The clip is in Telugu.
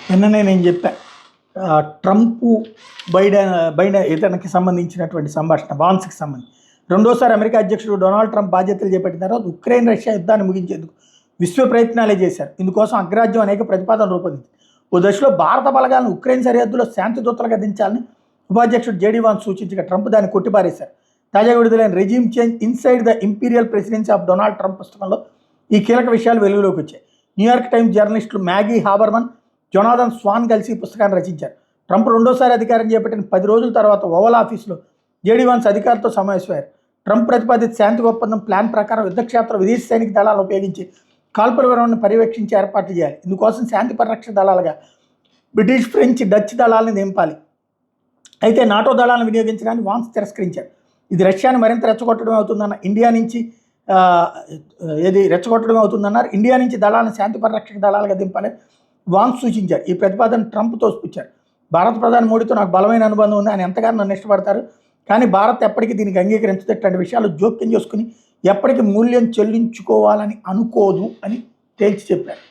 నిన్ననే నేను చెప్పా ట్రంప్ బైడెన్ ఇతనికి సంబంధించినటువంటి సంభాషణ వాన్స్కి సంబంధించి రెండోసారి అమెరికా అధ్యక్షుడు డొనాల్డ్ ట్రంప్ బాధ్యతలు చేపట్టిన తర్వాత ఉక్రెయిన్ రష్యా యుద్ధాన్ని ముగించేందుకు విశ్వ ప్రయత్నాలే చేశారు. ఇందుకోసం అగ్రరాజ్యం అనేక ప్రతిపాదనలు రూపొందించింది. ఓ దశలో భారత బలగాలను ఉక్రెయిన్ సరిహద్దులో శాంతి దూతలుగా దించాలని ఉపాధ్యక్షుడు జేడీ వాన్స్ సూచించగా ట్రంప్ దాన్ని కొట్టిపారేశారు. తాజాగా విడుదలైన resume change inside the imperial presidency of Donald Trump పుస్తకంలో ఈ కీలక విషయాలు వెలుగులోకి వచ్చాయి. న్యూయార్క్ టైమ్స్ జర్నలిస్టులు మ్యాగీ హాబర్మన్, జొనాథన్ స్వాన్ కలిసి ఈ పుస్తకాన్ని రచించారు. ట్రంప్ రెండోసారి అధికారం చేపట్టిన 10 రోజుల తర్వాత ఓవల్ ఆఫీసులో జేడీ వాన్స్ అధికారులతో సమావేశమయ్యారు. ట్రంప్ ప్రతిపాదిత శాంతి ఒప్పందం ప్లాన్ ప్రకారం యుద్ధక్షేత్ర విదేశీ సైనిక దళాలను ఉపయోగించి కాల్పుల విరమణను పర్యవేక్షించి ఏర్పాట్లు చేయాలి. ఇందుకోసం శాంతి పరిరక్షణ దళాలుగా బ్రిటిష్, ఫ్రెంచ్, డచ్ దళాలను నింపాలి. అయితే నాటో దళాలను వినియోగించడానికి వాన్స్ తిరస్కరించారు. ఇది రష్యాను మరింత రెచ్చగొట్టడం అవుతుందన్న ఇండియా నుంచి దళాలను శాంతి పరిరక్షక దళాలుగా దింపాలని వాన్స్ సూచించారు. ఈ ప్రతిపాదన ట్రంప్ తోసిపుచ్చారు. భారత ప్రధాని మోడీతో నాకు బలమైన అనుబంధం ఉంది, ఆయన ఎంతగానో నన్ను ఇష్టపడతారు, కానీ భారత్ ఎప్పటికీ దీనికి అంగీకరించదు, ఇట్లాంటి విషయాలు జోక్యం చేసుకుని ఎప్పటికీ మూల్యం చెల్లించుకోవాలని అనుకోదు అని తేల్చి చెప్పారు.